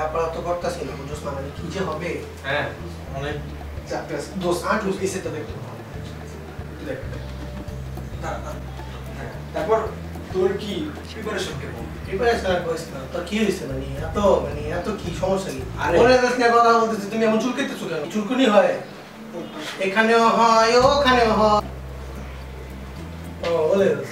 আপাতত করতেছি না বুঝছ না মানে কি যে হবে হ্যাঁ অনেক চাপে দোষ আট লুজ এসে তো দেখতে দেখ তারপর তোর কি প্রিপারেশন কেমন প্রিপারেশন আর কইছ না তো কি হইছে মানে এত কি সমস্যা কি ওরে দাস না কথা বলতেছিস তুমি এমন চুলকাইতেছো কেন চুলকুনি হয় এখানেও হয় ওখানেও হয় ও বলে দাস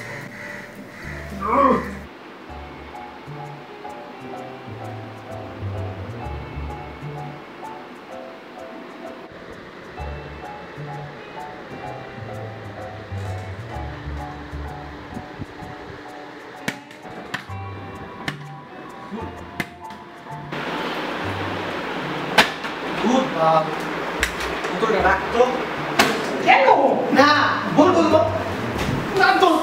তোকে রাখতো কেন না বলবো না তো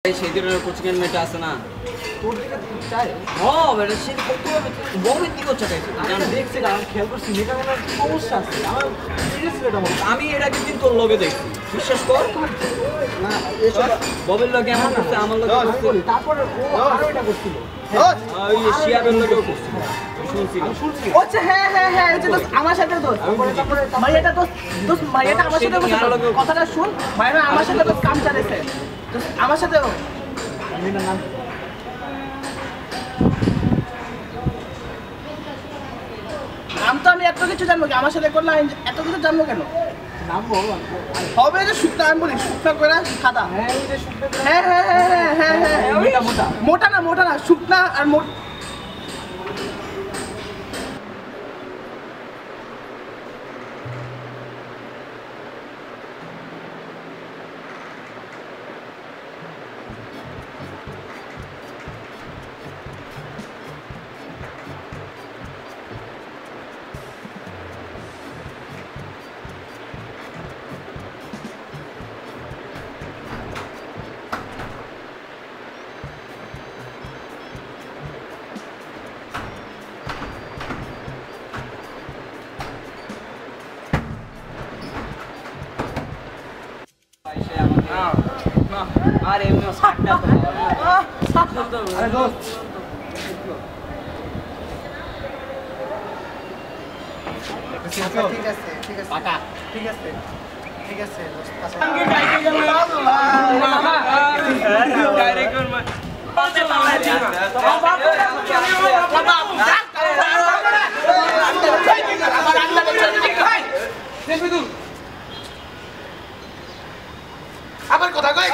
সেদিনের কোচিং এর মেয়েটা আছে না তোর দিকে চাই হ্যাঁ বেটা সে কত বড় কি করছে আমি দেখছি আমি খেয়াল করছি মেয়েটা কোনো সমস্যা আছে আমার সিরিয়াস এটা মনে আমি এটা কিন্তু তোর লগে দেখছি বিশ্বাস কর না এসব ববের লগে এমন করছে আমার লগে করছে তারপরে ও আরো এটা করছিল ওই শিয়াবের লগেও করছিল আচ্ছা হ্যাঁ এই যে আমার সাথে দোস্ত মাইয়াটা দোস্ত মাইয়াটা আমার সাথে কথাটা শুন মাইয়াটা আমার সাথে তো কাম চালাইছে আমার সাথে নাম নাম তো আমি এত কিছু জানবো কি আমার সাথে করলে এত কিছু জানবো কেন নাম বল হবে যে শুকনা আমি বলি শুকনা করে সাদা হ্যাঁ মোটা না শুকনা আর আর এমনি সাতটা তো আরে দোস্ত ঠিক আছে পাকা ঠিক আছে আবার কথা কই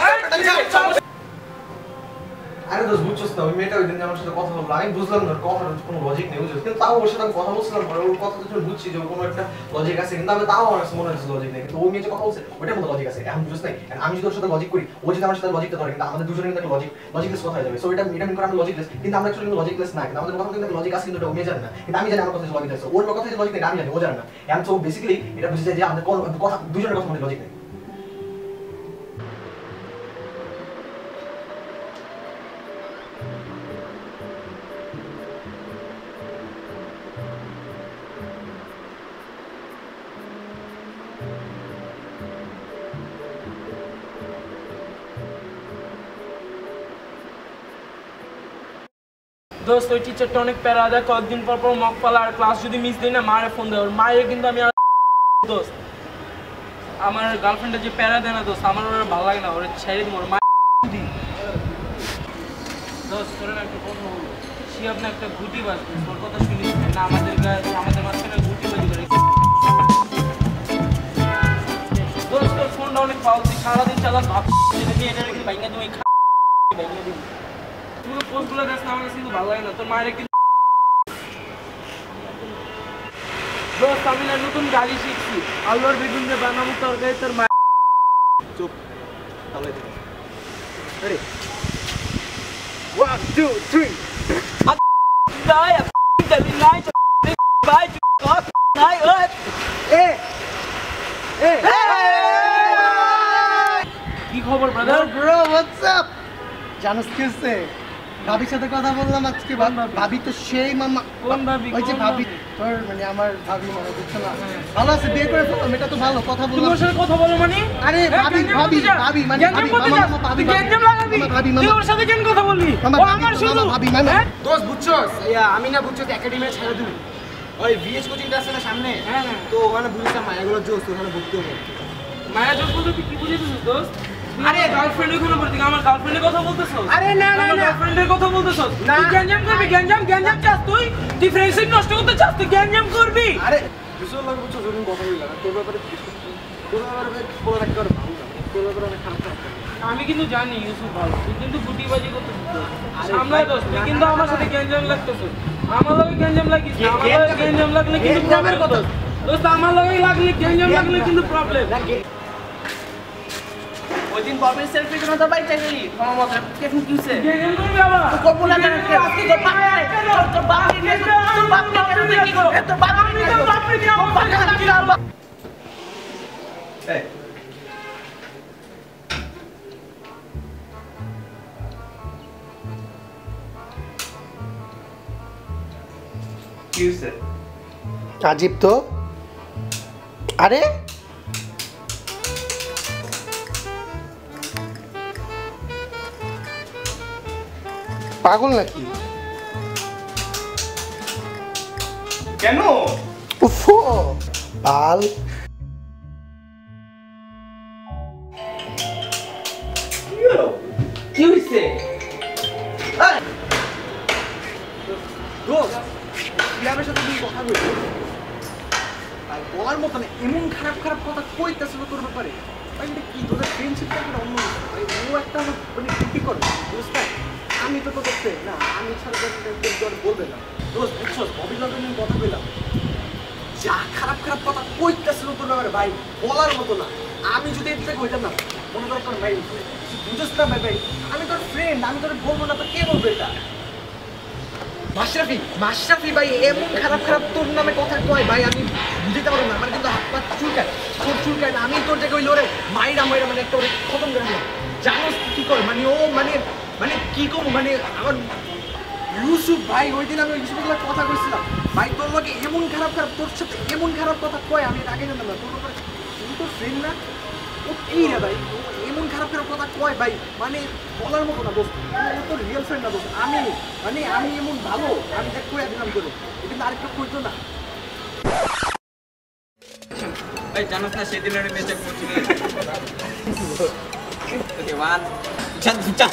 আরে দোষ বুঝছস না ওই মেয়েটা ওই দিন আমার সাথে কথা বললো আমি বুঝলাম না কথার কোনো লজিক নেই বুঝছস কিন্তু তাও ওর সাথে আমি কথা বলছিলাম পরে ওর কথা তো বুঝছি যে কোনো একটা লজিক আছে কিন্তু আমি তাও আমার মনে হচ্ছে লজিক নেই কিন্তু ওই মেয়ে যে কথা বলছে ওটার মধ্যে লজিক আছে এখন বুঝছ নাই আমি যদি ওর সাথে লজিক করি ও যদি আমার সাথে লজিকটা ধরে কিন্তু আমাদের দুজনের কিন্তু একটা লজিকলেস কথা হয়ে যাবে সো এটা মিটামিন করে আমি লজিকলেস কিন্তু আমরা অ্যাকচুয়ালি লজিকলেস না কিন্তু আমাদের কথা কিন্তু লজিক আছে কিন্তু ওটা ও মেয়ে জানে না কিন্তু আমি জানি আমার কথা লজিক আছে ওর কথা যে লজিক নেই আমি জানি ও জানে না এখন সো বেসিক্যালি এটা বুঝে যায় যে আমাদের কথা দুজনের কথা মধ্যে লজিক নেই দোস্ত ওই টিচারটা অনেক প্যারা দেয় কয়েকদিন পর মক পালা আর ক্লাস যদি মিস দিই না মারে ফোন দেয় ওর মায়ের কিন্তু আমি দোস্ত আমার গার্লফ্রেন্ডে যে প্যারা দেয় না দোস্ত আমার ওর ভালো লাগে না ওর ছেড়ে দিব ওর মা দোস্ত তোর একটা কথা বলবো সে আপনি একটা গুটি বাজবে তোর কথা শুনিস না আমাদের মাঝখানে গুটি বাজি করে দোস্ত তোর ফোনটা অনেক পাওয়া সারাদিন চালাস ভাবছি এটা রেখে ভাইঙ্গা তুমি ভাইঙ্গা দিবি পুরো পোস্টগুলো দেখ না আমার কাছে কিন্তু ভালো লাগে না তোর মায়ের একদিন দোস্ত আমি না নতুন গাড়ি শিখছি আল্লাহর বেগুন দিয়ে বানাবো তরকারি তোর মা চুপ তাহলে রেডি 1 2 3 দাই আপনি নাই বাই চুপ নাই এ কি খবর ব্রাদার ব্রো হোয়াটস আপ জানোস কি হচ্ছে ভাবির সাথে কথা বললাম আজকে, ভাবি তো সেই মামা। কোন ভাবি? ওই যে কোন ভাবি, তোর মানে আমার ভাবি মানে বুঝছো না, ভালো আছে, বিয়ে করে ফেললাম, এটা তো ভালো কথা তুমি বললাম। ওর সাথে কথা বলো মানে? আরে ভাবি ভাবি ভাবি মানে ভাবি মামা ভাবি গ্যাঞ্জাম লাগাবি? ভাবি তুই মামা ওর সাথে কেন কথা বললি? মামা ও আমার শুধু ভাবি মামা। হ্যাঁ? দোস্ত বুঝছস আমি না বুঝছস একাডেমি ছেড়ে দিবি ওই ভিএস কোচিংটা আছে না সামনে, হ্যাঁ, হ্যাঁ। তো ওখানে বুঝছিলাম মায়াগুলো জোস, ওখানে ভর্তি হবে। মায়া জোস বলতে তুই কি বুঝেছিস দোস্ত? আরে গার্লফ্রেন্ডের কোনো প্রতীক, আমার গার্লফ্রেন্ডের কথা বলতেছস? আরে না, না, আমার না। গার্লফ্রেন্ডের কথা বলতেছস? না। তুই গ্যাঞ্জাম করবি, গ্যাঞ্জাম চাস তুই? তুই ফ্রেন্ডশিপ নষ্ট করতে চাস, তুই গ্যাঞ্জাম করবি? আরে বিষয় লাগে বুঝছস, যখন কথা বললাম তোর ব্যাপারে তোর ব্যাপারে বলে রাখতে পারে ভালো না, তোর ব্যাপারে অনেক খারাপ খারাপ লাগে। আমি কিন্তু জানি ইউসুফ ভালো, তুই কিন্তু গুটিবাজি করতেছিস। সামলাই দোস্ত, তুই কিন্তু আমার সাথে গ্যাঞ্জাম লাগতেছিস। আমার লগে গ্যাঞ্জাম লাগিস না, আমার লগে গ্যাঞ্জাম লাগলে কিন্তু প্রবলেম দোস্ত। দোস্ত আমার লগে লাগলে গ্যাঞ্জাম লাগলে কিন্তু প্রবলেম। ওই দিন ববির সেলফি জন্য তো ভাই চাইলি আমার মত কেন কিছে গ্যাঞ্জাম করবি আবার? কবুল না আজকে তো বাপ নাই তো বাপ নেই তো বাপ নেই কেন কি করবে তো বাপ নেই তো বাপ নেই আমার বাপ কি করব এই কি হইছে? আজীব তো। আরে পাগল নাকি? কেন? উফো বাল। কি হইছে? দোস্ত প্রিয়ামের সাথে তুই কথা বলছিস ভাই, বলার মতো না, এমন খারাপ খারাপ কথা কইতেছিল তোর ব্যাপারে ভাই। এটা কি তোদের ফ্রেন্ডশিপটা একটা অন্য ভাই, ও একটা আমার মানে কি করে বুঝতে, আমি তো দেখতে না, আমি ছাড়া তোর বলবে না। দোস্ত বুঝছস ববির লগে আমি কথা কইলাম, যা খারাপ খারাপ কথা কইতেছিল তোর ব্যাপারে ভাই, বলার মতো না। আমি যদি এর থেকে হইতাম না, মনে কর তোর ভাই বুঝছ না ভাই, আমি তোর ফ্রেন্ড, আমি তোর বলবো না তো কে বলবে এটা? মাশরাফি ভাই এমন খারাপ খারাপ তোর নামে কথা কয় ভাই, আমি বুঝতে পারবো না। আমার কিন্তু হাত পা চুলকায়, তোর চুলকায় না। আমি তোর জায়গায় ওই লোরে মাইরা মানে একটা ওরে খতম করে দিলাম। জানোস কি করে মানে ও মানে মানে কি করবো মানে আমার ইউসুফ ভাই, ওই দিন আমি ইউসুফের কথা কইছিলাম ভাই, তোর লোকে এমন খারাপ খারাপ তোর সাথে এমন খারাপ কথা কয়, আমি আগে জানতাম না। তোর ব্যাপারে তুই তোর ফ্রেন্ড না, ও কি রে ভাই, ও এমন খারাপ খারাপ কথা কয় ভাই, মানে বলার মতো না দোস্ত। ও তোর রিয়েল ফ্রেন্ড না দোস্ত। আমি মানে আমি এমন ভালো, আমি দেখ কইয়া দিলাম তোর, কিন্তু আরেকটা কইতো না। ভাই জানাস না সেদিনের মেচে কোচিং এ ওকে ওয়ান চল চল